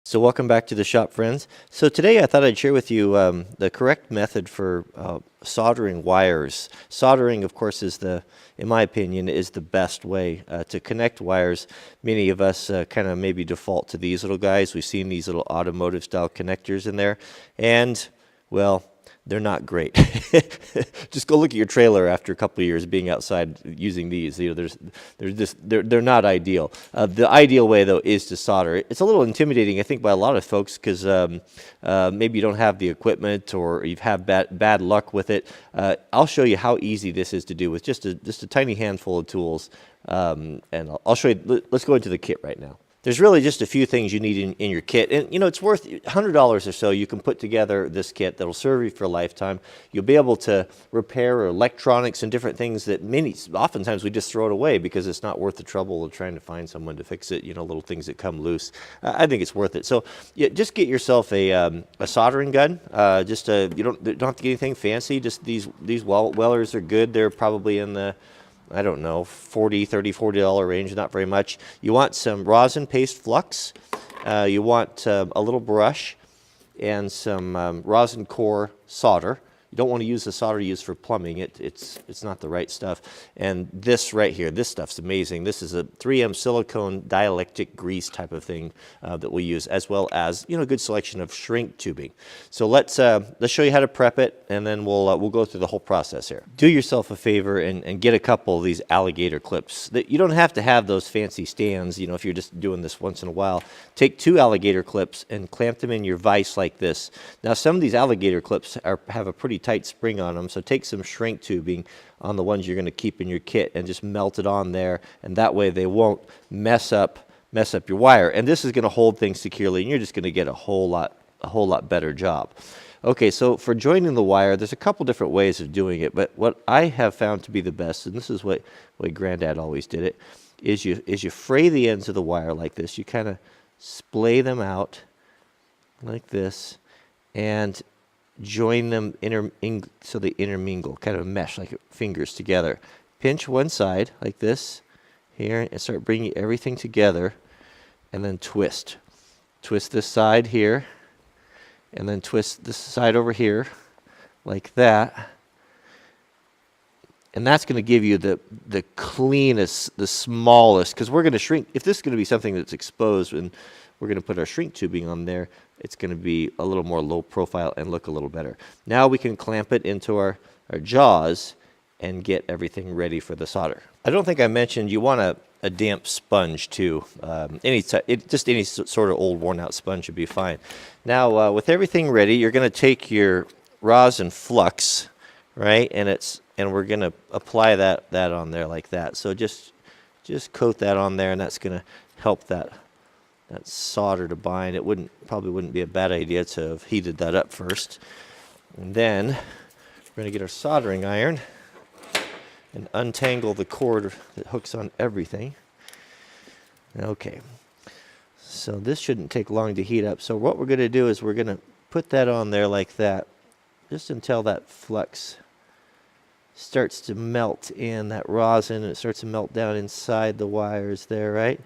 So welcome back to the shop, friends. So today I thought I'd share with you the correct method for soldering wires. Soldering, of course, in my opinion, is the best way to connect wires. Many of us kind of maybe default to these little guys. We've seen these little automotive style connectors in there, and well, they're not great. Just go look at your trailer after a couple of years being outside using these. You know, they're not ideal. The ideal way, though, is to solder. It's a little intimidating, I think, by a lot of folks because maybe you don't have the equipment or you've had bad luck with it. I'll show you how easy this is to do with just a tiny handful of tools, and I'll show you. Let's go into the kit right now. There's really just a few things you need in your kit, and you know it's worth $100 or so. You can put together this kit that'll serve you for a lifetime. You'll be able to repair electronics and different things that oftentimes we just throw it away because it's not worth the trouble of trying to find someone to fix it. You know, little things that come loose. I think it's worth it. So yeah, just get yourself a soldering gun. You don't have to get anything fancy. Just these Wellers are good. They're probably in the, I don't know, $40 range, not very much. You want some rosin paste flux. You want a little brush and some rosin core solder. You don't want to use the solder used for plumbing. It's not the right stuff. And this right here, this stuff's amazing. This is a 3M silicone dielectric grease type of thing that we'll use, as well as a good selection of shrink tubing. So let's show you how to prep it, and then we'll go through the whole process here. Do yourself a favor and get a couple of these alligator clips. You don't have to have those fancy stands. If you're just doing this once in a while, take 2 alligator clips and clamp them in your vise like this. Now some of these alligator clips have a pretty tight spring on them, so take some shrink tubing on the ones you're going to keep in your kit and just melt it on there, and that way they won't mess up your wire. And this is going to hold things securely, and you're just going to get a whole lot better job. Okay, so for joining the wire, there's a couple different ways of doing it, but what I have found to be the best, and this is what Granddad always did it, is you fray the ends of the wire like this. You kind of splay them out like this and join them so they intermingle, kind of mesh like fingers together. Pinch one side like this here and start bringing everything together, and then twist. Twist this side here, and then twist this side over here like that. And that's going to give you the cleanest, the smallest, because we're going to shrink. If this is going to be something that's exposed and we're going to put our shrink tubing on there, it's going to be a little more low profile and look a little better. Now we can clamp it into our jaws and get everything ready for the solder. I don't think I mentioned you want a damp sponge too. Just any sort of old worn out sponge would be fine. Now with everything ready, you're going to take your rosin flux, right? And we're going to apply that on there like that. So just coat that on there, and that's going to help that solder to bind. It probably wouldn't be a bad idea to have heated that up first. And then we're going to get our soldering iron and untangle the cord that hooks on everything. Okay, so this shouldn't take long to heat up. So what we're going to do is we're going to put that on there like that, just until that flux starts to melt in, that rosin, and it starts to melt down inside the wires there, right?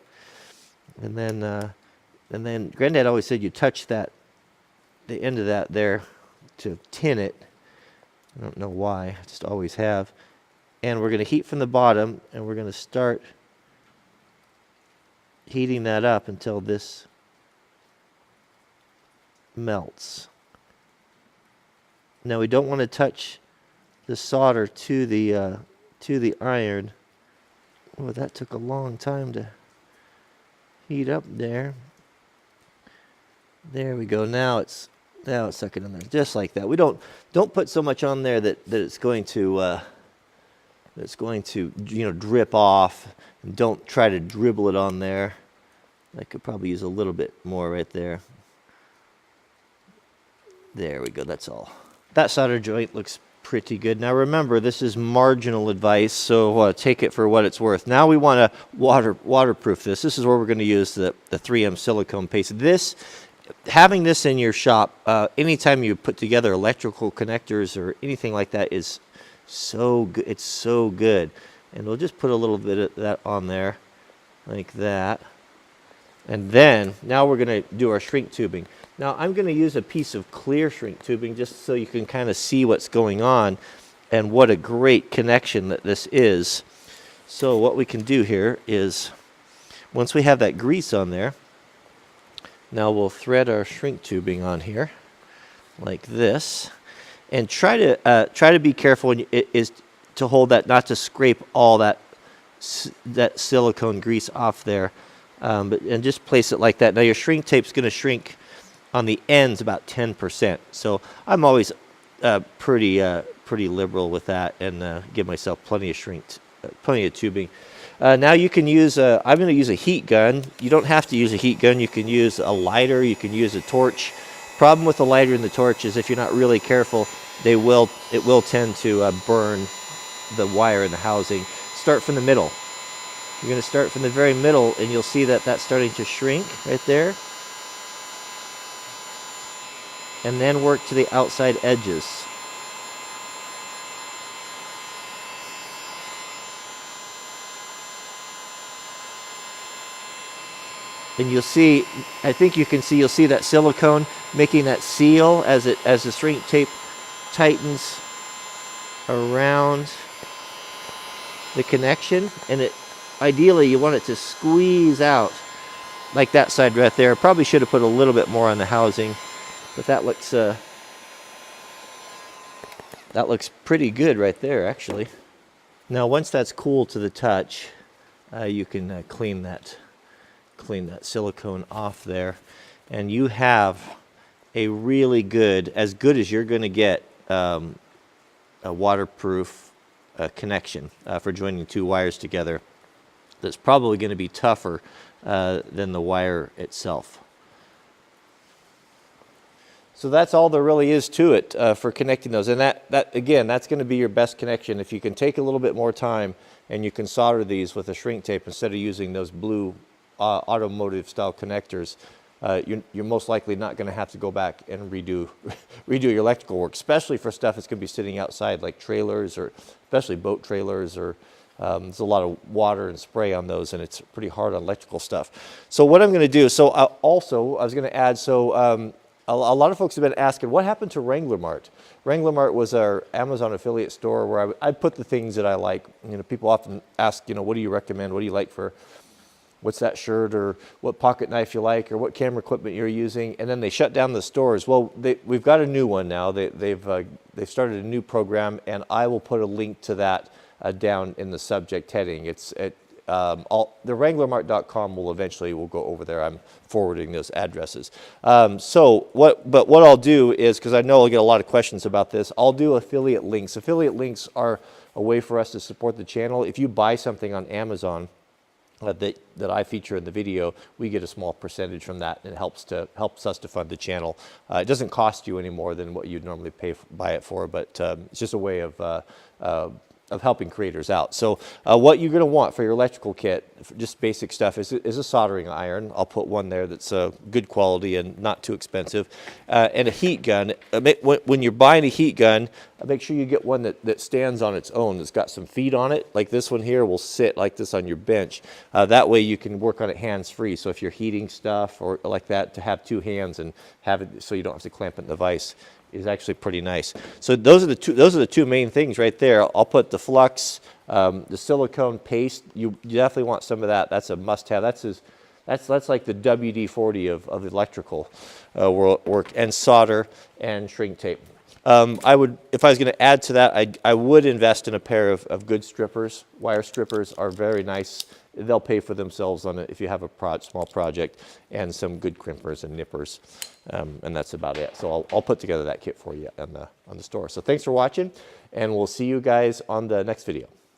And then Granddad always said you touch the end of that there to tin it. I don't know why, I just always have. And we're going to heat from the bottom, and we're going to start heating that up until this melts. Now we don't want to touch the solder to the iron. Oh, that took a long time to heat up there. There we go. Now it's sucking in there just like that. We don't put so much on there that it's going to drip off, and don't try to dribble it on there. I could probably use a little bit more right there. There we go. That's all. That solder joint looks pretty good. Now remember, this is marginal advice, so take it for what it's worth. Now we want to waterproof this. This is where we're going to use the 3M silicone paste. Having this in your shop, anytime you put together electrical connectors or anything like that, is so good. It's so good. And we'll just put a little bit of that on there like that. And then, now we're going to do our shrink tubing. Now I'm going to use a piece of clear shrink tubing just so you can kind of see what's going on and what a great connection that this is. So what we can do here is, once we have that grease on there, now we'll thread our shrink tubing on here like this, and try to be careful when is to hold that, not to scrape all that silicone grease off there, and just place it like that. Now your shrink tape's going to shrink on the ends about 10%. So I'm always pretty liberal with that, and give myself plenty of tubing. Now you can use I'm going to use a heat gun. You don't have to use a heat gun. You can use a lighter. You can use a torch. Problem with the lighter and the torch is if you're not really careful, it will tend to burn the wire in the housing. Start from the middle. You're going to start from the very middle, and you'll see that that's starting to shrink right there. And then work to the outside edges. And you'll see, I think you can see, you'll see that silicone making that seal as the shrink tape tightens around the connection, and ideally you want it to squeeze out like that side right there. Probably should have put a little bit more on the housing, but that looks pretty good right there actually. Now once that's cool to the touch, you can clean that silicone off there, and you have a really good, as good as you're going to get, a waterproof connection for joining two wires together. That's probably going to be tougher than the wire itself. So that's all there really is to it for connecting those, and that again, that's going to be your best connection. If you can take a little bit more time and you can solder these with a shrink tape instead of using those blue automotive style connectors, you're most likely not going to have to go back and redo your electrical work, especially for stuff that's going to be sitting outside like trailers, or especially boat trailers, or there's a lot of water and spray on those, and it's pretty hard on electrical stuff. So what I'm going to do, I was going to add, a lot of folks have been asking, what happened to Wrangler Mart? Wrangler Mart was our Amazon affiliate store where I put the things that I like. You know, people often ask, you know, what do you recommend? What do you like for, what's that shirt, or what pocket knife you like, or what camera equipment you're using? And then they shut down the stores. Well, we've got a new one now. They've started a new program, and I will put a link to that down in the subject heading. It's at the wranglermart.com will go over there. I'm forwarding those addresses. What I'll do is, because I know I'll get a lot of questions about this, I'll do affiliate links. Affiliate links are a way for us to support the channel. If you buy something on Amazon that I feature in the video, we get a small percentage from that, and it helps us to fund the channel. It doesn't cost you any more than what you'd normally buy it for, but it's just a way of helping creators out. So what you're going to want for your electrical kit, just basic stuff, is a soldering iron. I'll put one there that's good quality and not too expensive, and a heat gun. When you're buying a heat gun, make sure you get one that stands on its own, that's got some feet on it. Like this one here will sit like this on your bench. That way you can work on it hands-free. So if you're heating stuff or like that, to have two hands and have it so you don't have to clamp it in the vise is actually pretty nice. So those are the two main things right there. I'll put the flux, the silicone paste. You definitely want some of that. That's a must-have. That's like the WD-40 of electrical work, and solder and shrink tape. If I was going to add to that, I would invest in a pair of good strippers. Wire strippers are very nice. They'll pay for themselves on it if you have a small project, and some good crimpers and nippers, and that's about it. So I'll put together that kit for you on the store. So thanks for watching, and we'll see you guys on the next video.